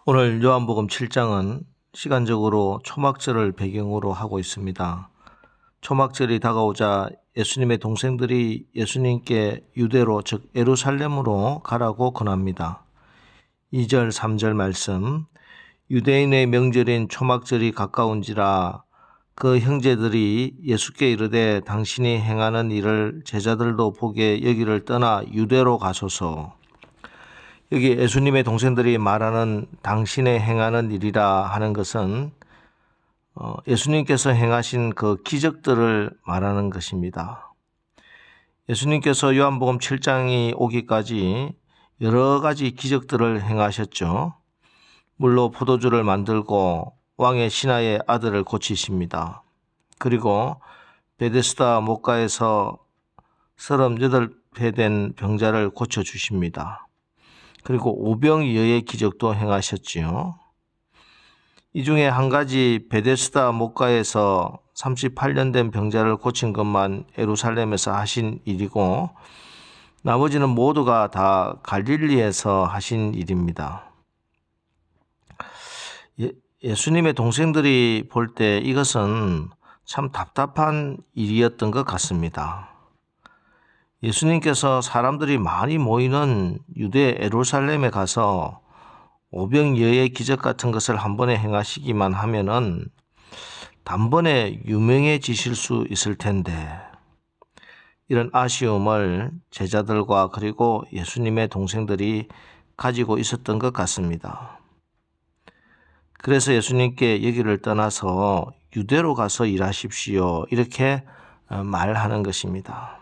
오늘 요한복음 7장은 시간적으로 초막절을 배경으로 하고 있습니다. 초막절이 다가오자 예수님의 동생들이 예수님께 유대로 즉 예루살렘으로 가라고 권합니다. 2절 3절 말씀, 유대인의 명절인 초막절이 가까운지라 그 형제들이 예수께 이르되 당신이 행하는 일을 제자들도 보게 여기를 떠나 유대로 가소서. 여기 예수님의 동생들이 말하는 당신의 행하는 일이라 하는 것은 예수님께서 행하신 그 기적들을 말하는 것입니다. 예수님께서 요한복음 7장이 오기까지 여러 가지 기적들을 행하셨죠. 물로 포도주를 만들고 왕의 신하의 아들을 고치십니다. 그리고 베데스다 못가에서 38배 된 병자를 고쳐주십니다. 그리고 오병이어의 기적도 행하셨지요. 이 중에 한 가지 베데스다 못가에서 38년 된 병자를 고친 것만 예루살렘에서 하신 일이고 나머지는 모두가 다 갈릴리에서 하신 일입니다. 예수님의 동생들이 볼 때 이것은 참 답답한 일이었던 것 같습니다. 예수님께서 사람들이 많이 모이는 유대 예루살렘에 가서 오병이어의 기적 같은 것을 한 번에 행하시기만 하면은 단번에 유명해지실 수 있을 텐데 이런 아쉬움을 제자들과 그리고 예수님의 동생들이 가지고 있었던 것 같습니다. 그래서 예수님께 여기를 떠나서 유대로 가서 일하십시오. 이렇게 말하는 것입니다.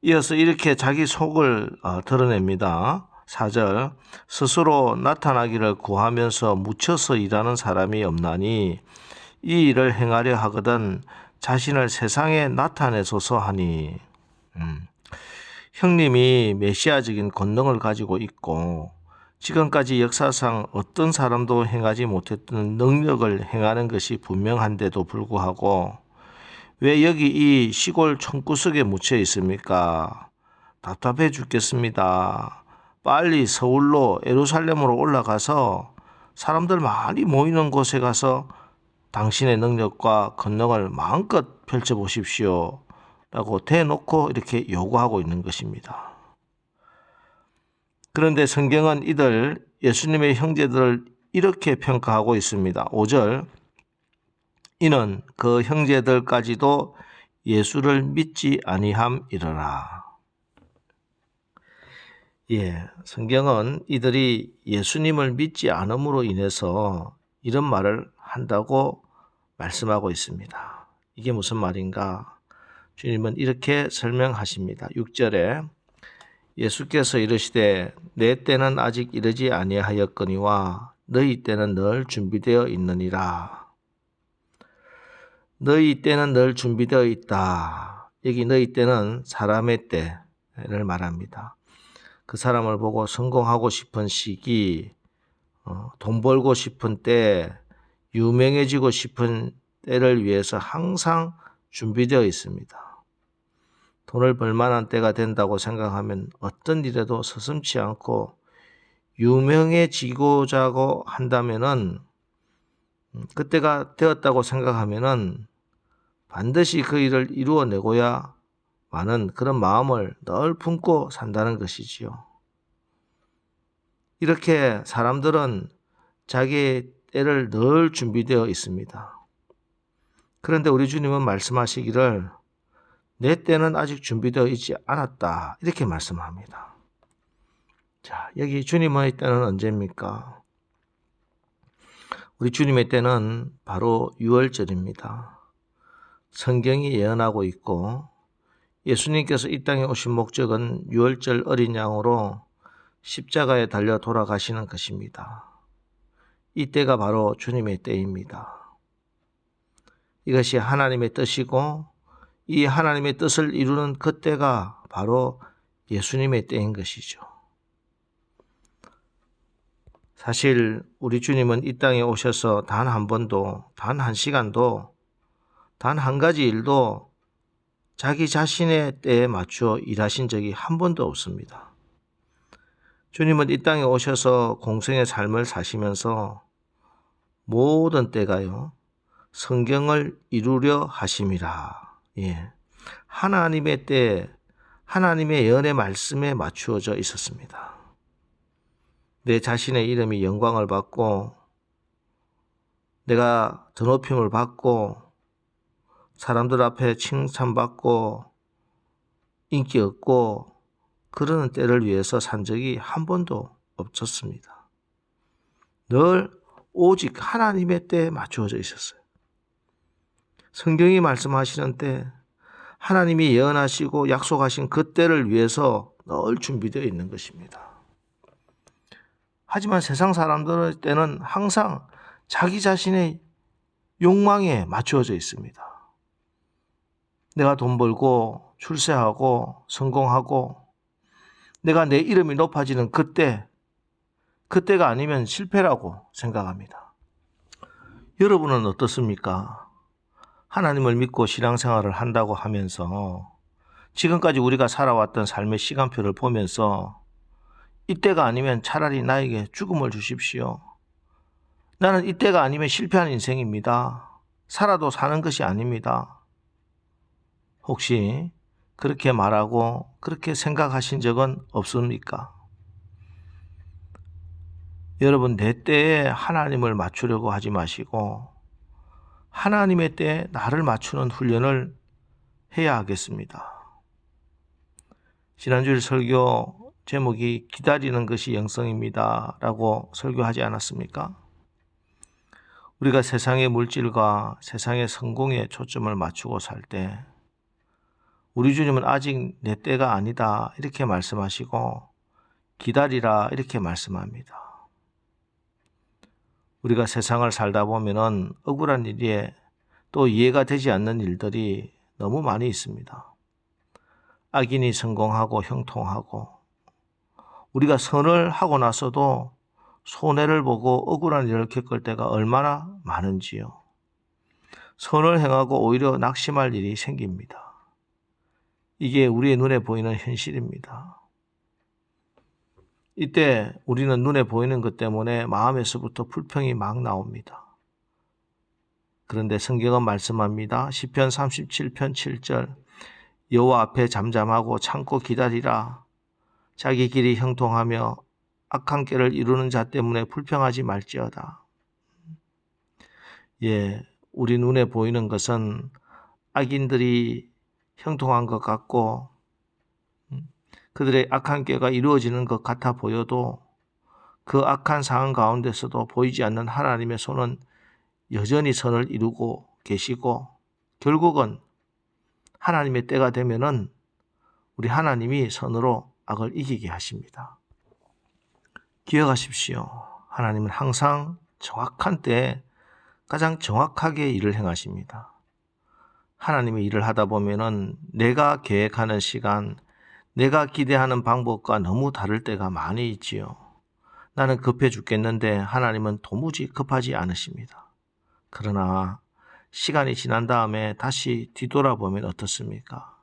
이어서 이렇게 자기 속을 드러냅니다. 4절, 스스로 나타나기를 구하면서 묻혀서 일하는 사람이 없나니 이 일을 행하려 하거든 자신을 세상에 나타내소서 하니. 형님이 메시아적인 권능을 가지고 있고 지금까지 역사상 어떤 사람도 행하지 못했던 능력을 행하는 것이 분명한데도 불구하고 왜 여기 이 시골 총구석에 묻혀 있습니까? 답답해 죽겠습니다. 빨리 서울로 예루살렘으로 올라가서 사람들 많이 모이는 곳에 가서 당신의 능력과 권능을 마음껏 펼쳐보십시오. 라고 대놓고 이렇게 요구하고 있는 것입니다. 그런데 성경은 이들 예수님의 형제들을 이렇게 평가하고 있습니다. 5절, 이는 그 형제들까지도 예수를 믿지 아니함이러라. 성경은 이들이 예수님을 믿지 않음으로 인해서 이런 말을 한다고 말씀하고 있습니다. 이게 무슨 말인가? 주님은 이렇게 설명하십니다. 6절에 예수께서 이르시되 내 때는 아직 이르지 아니하였거니와 너희 때는 늘 준비되어 있느니라. 너희 때는 늘 준비되어 있다. 여기 너희 때는 사람의 때를 말합니다. 그 사람을 보고 성공하고 싶은 시기, 돈 벌고 싶은 때, 유명해지고 싶은 때를 위해서 항상 준비되어 있습니다. 돈을 벌 만한 때가 된다고 생각하면 어떤 일에도 서슴지 않고 유명해지고자 한다면은 그때가 되었다고 생각하면은 반드시 그 일을 이루어내고야 마는 그런 마음을 늘 품고 산다는 것이지요. 이렇게 사람들은 자기의 때를 늘 준비되어 있습니다. 그런데 우리 주님은 말씀하시기를 내 때는 아직 준비되어 있지 않았다. 이렇게 말씀합니다. 자, 여기 주님의 때는 언제입니까? 우리 주님의 때는 바로 유월절입니다. 성경이 예언하고 있고 예수님께서 이 땅에 오신 목적은 유월절 어린 양으로 십자가에 달려 돌아가시는 것입니다. 이 때가 바로 주님의 때입니다. 이것이 하나님의 뜻이고 이 하나님의 뜻을 이루는 그 때가 바로 예수님의 때인 것이죠. 사실 우리 주님은 이 땅에 오셔서 단 한 번도, 단 한 시간도, 단 한 가지 일도 자기 자신의 때에 맞추어 일하신 적이 한 번도 없습니다. 주님은 이 땅에 오셔서 공생의 삶을 사시면서 모든 때가요 성경을 이루려 하심이라. 예. 하나님의 때, 하나님의 예언의 말씀에 맞추어져 있었습니다. 내 자신의 이름이 영광을 받고 내가 드높임을 받고 사람들 앞에 칭찬받고 인기 얻고 그러는 때를 위해서 산 적이 한 번도 없었습니다. 늘 오직 하나님의 때에 맞추어져 있었어요. 성경이 말씀하시는 때 하나님이 예언하시고 약속하신 그 때를 위해서 늘 준비되어 있는 것입니다. 하지만 세상 사람들의 때는 항상 자기 자신의 욕망에 맞추어져 있습니다. 내가 돈 벌고 출세하고 성공하고 내가 내 이름이 높아지는 그때가 아니면 실패라고 생각합니다. 여러분은 어떻습니까? 하나님을 믿고 신앙생활을 한다고 하면서 지금까지 우리가 살아왔던 삶의 시간표를 보면서 이때가 아니면 차라리 나에게 죽음을 주십시오. 나는 이때가 아니면 실패한 인생입니다. 살아도 사는 것이 아닙니다. 혹시 그렇게 말하고 그렇게 생각하신 적은 없습니까? 여러분, 내 때에 하나님을 맞추려고 하지 마시고 하나님의 때에 나를 맞추는 훈련을 해야 하겠습니다. 지난주일 설교 제목이 기다리는 것이 영성입니다 라고 설교하지 않았습니까? 우리가 세상의 물질과 세상의 성공에 초점을 맞추고 살 때 우리 주님은 아직 내 때가 아니다 이렇게 말씀하시고 기다리라 이렇게 말씀합니다. 우리가 세상을 살다 보면은 억울한 일에 또 이해가 되지 않는 일들이 너무 많이 있습니다. 악인이 성공하고 형통하고 우리가 선을 하고 나서도 손해를 보고 억울한 일을 겪을 때가 얼마나 많은지요. 선을 행하고 오히려 낙심할 일이 생깁니다. 이게 우리의 눈에 보이는 현실입니다. 이때 우리는 눈에 보이는 것 때문에 마음에서부터 불평이 막 나옵니다. 그런데 성경은 말씀합니다. 시편 37편 7절 여호와 앞에 잠잠하고 참고 기다리라. 자기 길이 형통하며 악한 꾀를 이루는 자 때문에 불평하지 말지어다. 예, 우리 눈에 보이는 것은 악인들이 형통한 것 같고 그들의 악한 꾀가 이루어지는 것 같아 보여도 그 악한 상황 가운데서도 보이지 않는 하나님의 손은 여전히 선을 이루고 계시고 결국은 하나님의 때가 되면은 우리 하나님이 선으로 악을 이기게 하십니다. 기억하십시오. 하나님은 항상 정확한 때에 가장 정확하게 일을 행하십니다. 하나님의 일을 하다 보면은 내가 계획하는 시간, 내가 기대하는 방법과 너무 다를 때가 많이 있지요. 나는 급해 죽겠는데 하나님은 도무지 급하지 않으십니다. 그러나 시간이 지난 다음에 다시 뒤돌아보면 어떻습니까?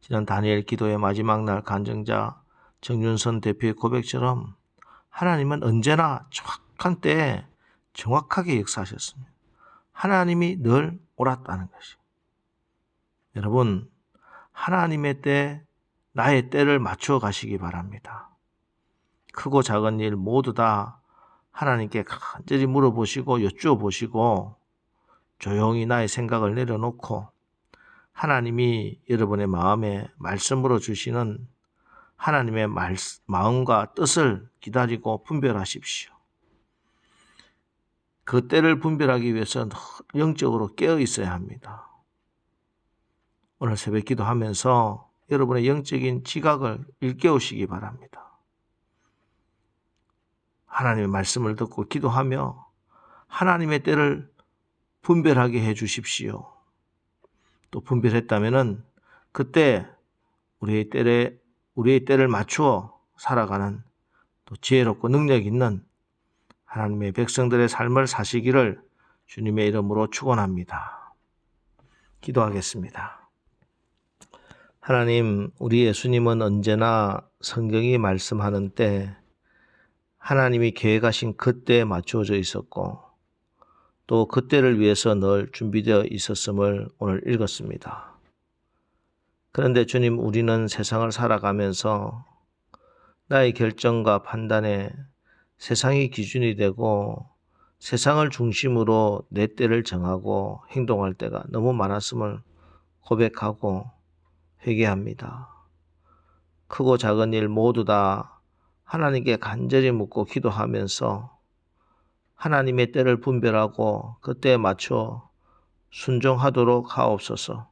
지난 다니엘 기도의 마지막 날 간증자 정윤선 대표의 고백처럼 하나님은 언제나 정확한 때에 정확하게 역사하셨습니다. 하나님이 늘 옳았다는 것이. 여러분, 하나님의 때, 나의 때를 맞추어 가시기 바랍니다. 크고 작은 일 모두 다 하나님께 간절히 물어보시고 여쭈어보시고 조용히 나의 생각을 내려놓고 하나님이 여러분의 마음에 말씀으로 주시는 하나님의 마음과 뜻을 기다리고 분별하십시오. 그 때를 분별하기 위해서 영적으로 깨어 있어야 합니다. 오늘 새벽 기도하면서 여러분의 영적인 지각을 일깨우시기 바랍니다. 하나님의 말씀을 듣고 기도하며 하나님의 때를 분별하게 해 주십시오. 또 분별했다면은 그때 우리의 때를 맞추어 살아가는 또 지혜롭고 능력 있는 하나님의 백성들의 삶을 사시기를 주님의 이름으로 축원합니다. 기도하겠습니다. 하나님, 우리 예수님은 언제나 성경이 말씀하는 때 하나님이 계획하신 그때에 맞추어져 있었고 또 그때를 위해서 늘 준비되어 있었음을 오늘 읽었습니다. 그런데 주님, 우리는 세상을 살아가면서 나의 결정과 판단에 세상이 기준이 되고 세상을 중심으로 내 때를 정하고 행동할 때가 너무 많았음을 고백하고 회개합니다. 크고 작은 일 모두 다 하나님께 간절히 묻고 기도하면서 하나님의 때를 분별하고 그때에 맞춰 순종하도록 하옵소서.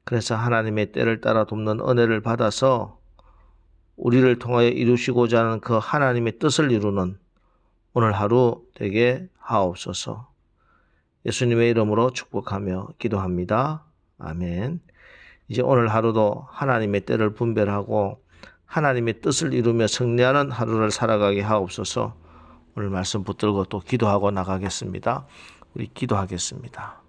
그래서 하나님의 때를 따라 돕는 은혜를 받아서 우리를 통하여 이루시고자 하는 그 하나님의 뜻을 이루는 오늘 하루 되게 하옵소서. 예수님의 이름으로 축복하며 기도합니다. 아멘. 이제 오늘 하루도 하나님의 때를 분별하고 하나님의 뜻을 이루며 승리하는 하루를 살아가게 하옵소서. 오늘 말씀 붙들고 또 기도하고 나가겠습니다. 우리 기도하겠습니다.